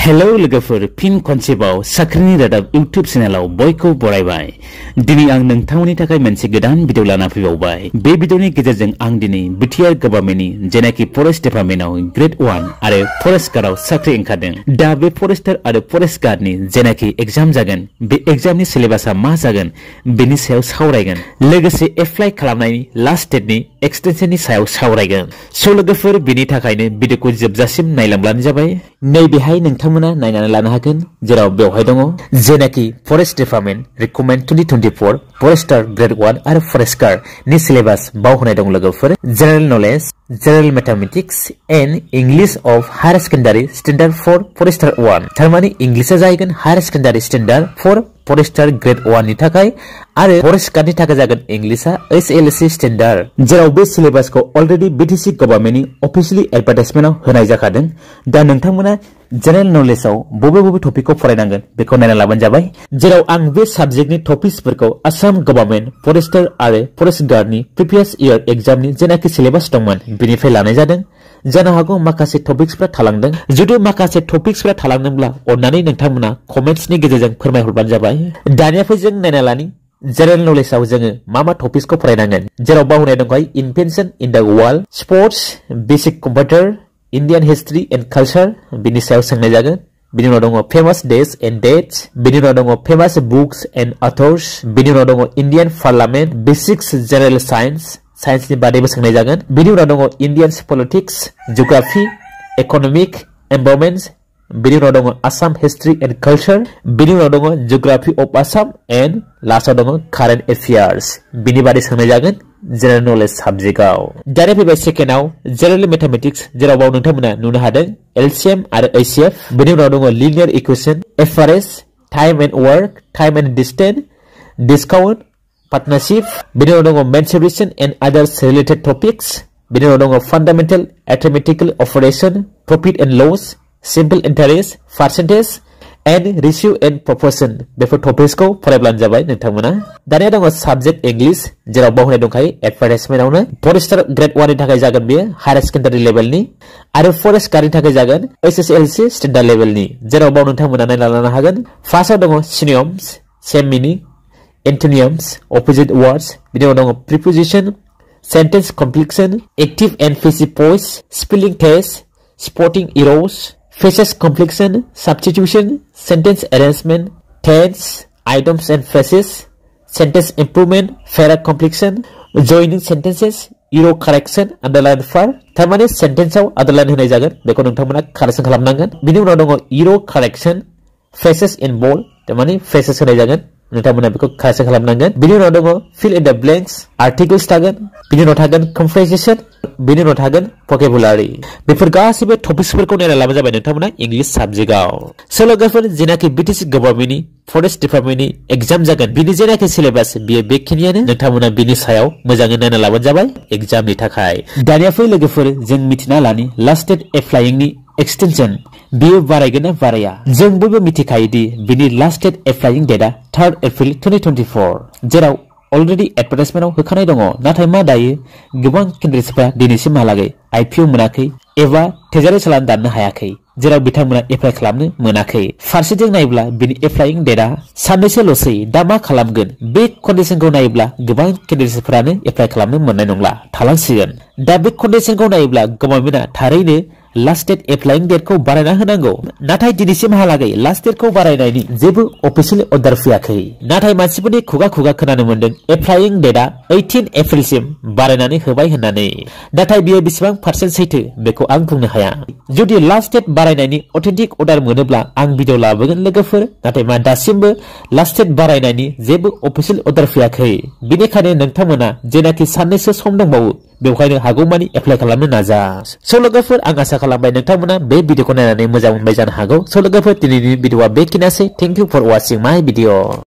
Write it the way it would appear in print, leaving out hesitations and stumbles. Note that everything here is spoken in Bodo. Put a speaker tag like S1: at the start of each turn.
S1: हेलो लोगोफोर फिन खनसेबाव साख्रिनि रादाब इउट्यूब चेनेलाव बयखौ बरायबाय। दिनै आं नोंथांमोननि थाखाय मोनसे गोदान भिडिअ लाना फैबावबाय। बे भिडिअनि गेजेरजों आं दिनै बिटिआर गभर्नमेन्टनि जेनाखि फरेस्ट डिपार्टमेन्टआव ग्रेड 1 आरो फरेस्ट गार्डआव साख्रि ओंखारदों। दा बे फरेस्टार आरो फरेस्ट गार्डनि जेनाखि एग्जाम जागोन बे एग्जामनि सिलेबासआ मा जागोन बेनि सायाव सावरायगोन। लोगोसे एप्लाइ खालामनायनि लास्ट डेटनि एक्सटेनसननि सायाव सावरायगोन। स' लोगोफोर बेनि थाखायनो भिडिअखौ जोबजासिम नायलांब्लानो जाबाय। नैबेहाय नोंथांमोना नायनानै लानो हागोन जेराव बेवहाय दङ जेनाखि forest department recruitment 2024 forester grade 1 आरो फरेस्ट गार्ड नि सिलेबास बाव होनाय दं लोगोफोर। General knowledge, general mathematics and English of higher secondary standard for forester 1 थारमाने इंग्लिशा जाहैगोन higher secondary standard for forester grade 1 नि थाखाय आरो फरेस्ट गार्ड नि थाखाय जागोन इंग्लिशा एसएलसी स्टैंडर्ड। जेराव बे सिलेबासखौ अलरेडी बीटीसी गभर्नमेन्टनि अफिशियली एडभार्टाइजमेन्टआव होनाय जाखादों। दा नोंथांमोना जेनेरेल नलेजआव बबे टपिकखौ फरायनांगोन बेखौ नायना लाबानो जाबाय। जेराव आं बे साबजेक्टनि टपिक्सफोरखौ आसाम गभर्नमेन्ट फरेस्टार आरो फरेस्ट गार्डनि प्रिभियास इयार एग्जामनि जेनाखि सिलेबास दंमोन बेनिफ्राय लानाय जादों। जानो हागौ माखासे टपिक्सफोरा थालांदों। जुदि माखासे टपिक्सफोरा थालांदोंब्ला अन्नानै नोंथांमोना कमेन्ट्सनि गेजेरजों फोरमायहरबानो जाबाय। दानिया फै जों नायना लानि जेनेरेल नलेजआव जोङो मा टपिक्सखौ फरायनांगोन। जेराव बावनाय दंखायो invention in the world, sports, basic computer, Indian history and culture बिनि सायाव सोंनाय जागोन। बिनि उनाव दङ फेमास डेज एंड डेट्स, बिनि उनाव दङ फेमास बुक्स एंड अथर्स, बिनि उनाव दङ इंडियन पार्लियामेंट, बेसिक्स जेनेरेल साइंसनि बादैबो सोंनाय जागोन। बिनि उनाव दङ Indian politics, geography, economic, environment, बिनि उनाव दङ आसाम हिस्ट्री एंड कल्चर, बिनि उनाव दङ जियोग्राफी ऑफ आसाम एंड लास्टआव दङ कारेन्ट अफेयार्स बिनि बादै सोंनाय जागोन जेनेरेल नलेज सब्जेक्टआव। दानिया फैबाय सेकेन्डआव जेनेरेल मैथमेटिक्स, जेराव बाव नोंथांमोना नुनो हादों एलसीएम आरो एचसीएफ, बिनि उनाव दङ linear equation, FRS, time and work, time and distance, discount, partnership, बिनि उनाव दङ mensuration and others related topics, बिनि उनाव दङ fundamental arithmetical operation, profit and loss, simple interest, percentage and ratio and proportion बेफोर टपिक्सखौ फरायब्लानो जाबाय नोंथांमोना। दानिया दङ सब्जेक्ट इंग्लिश, जेराव बावनाय दंखायो एडभार्टाइजमेन्टआवनो फरेस्टार ग्रेड 1 नि थाखाय जागोन बेयो हायर सेकेंडारी लेभेलनि आरो फरेस्ट गार्डनि थाखाय जागोन एसएसएलसी स्टैंडर्ड लेभेलनि। जेराव बाव नोंथांमोना नायना लानो हागोन। फार्स्टआव दङ synonyms, same meaning, antonyms, opposite words, बिनि उनाव दङ preposition, sentence completion, active and passive voice, spelling test, spotting errors, phrases completion, substitution, sentence arrangement, tense, items and phrases, sentence improvement, para completion, joining sentences, error correction, underline for थारमाने सेंटेन्सआव अंडरलाइन होनाय जागोन बेखौ नोंथांमोना कारेक्शन खालामनांगोन। बिनि उनाव दङ error correction, phrases in bold थारमाने phrases होनाय जागोन नोंथांमोना बेखौ कारेक्शन खालामनांगोन। बिनि उनाव दङ fill in the blanks, articles थागोन, बिनि उनाव थागोन कंप्रेजेशन, बिनि उनाव थागोन vocabulary। बेफोर गासैबो टपिक्सफोरखौ नायना लाबानो जाबाय नोंथांमोना इंग्लिश सब्जेक्टआव। स' लोगोफोर जेनाखि बीटीसी गभर्नमेन्टनि फरेस्ट डिपार्टमेन्टनि एग्जाम जागोन बिनि जेनाखि सिलेबास बियो बेखिनियानो। नोंथांमोना बिनि सायाव मोजाङै नायना लाबानो जाबाय एग्जामनि थाखाय। दानिया फै लोगोफोर जों मिथिना लानि लास्ट डेट एप्लाइंगनि एक्सटेंशन बियो बारायगोन ना बाराया। जों बयबो मिथिखायोदि बिनि लास्ट डेट एप्लाइंग डेटआ 3 एप्रिल 2024, जेराव अलरेडी एडभार्टाइजमेन्टआव होखानाय दङ। नाथाय मा दायो गोबां केन्डिडेट्सफोरा दिनैसिमहालागै आईपीओ मोनाखै एबा थेजारि चालान दाननो हायाखै, जेराव बिथांमोना एप्लाइ खालामनो मोनाखै। फारसेथिं नायोब्ला बिनि एप्लाइंग डेटआ साननैसोल'सै। दा मा खालामगोन बे कन्डिशनखौ नायोब्ला गोबां केन्डिडेट्सफोरानो एप्लाइ खालामनो मोननाय नंला, थालांसिगोन। दा बे कन्डिशनखौ नायोब्ला गभर्नमेन्टआ थारैनो लास्ट डेट एप्लाइंग डेटखौ बारायना होनांगौ। नाथाय दिनैसिमहालागै लास्ट डेटखौ बारायनायनि जेबो अफिशियेल अर्डार फैयाखै। नाथाय मानसिफोरनि खुगा खोनानो मोनदों एप्लाइंग डेटआ 18 एप्रिलसिम बारायनानै होबाय होननानै। नाथाय बियो बेसेबां पार्सेन्ट सैथो बेखौ आं बुंनो हाया। जुदि लास्ट डेट बारायनायनि अथेन्टिक अर्डार मोनोब्ला आं भिडिअ लाबोगोन लोगोफोर। नाथाय मा दासिमबो लास्ट डेट बारायनायनि जेबो अफिशियेल अर्डार फैयाखै। बेनिखायनो नोंथांमोना जेनाखि साननैसो सम दंबावो बेवहायनो हागौमानि एप्लाइ खालामनो नाजा। स' लोगोफोर आं आसा खालामबाय नोंथांमोना बे भिडिअखौ नायनानै मोजां मोनबाय जानो हागौ। स' लोगोफोर दिनैनि भिडिअआ बेखिनियानोसै। थेंक इउ फर वाचिं माय भिडिअ।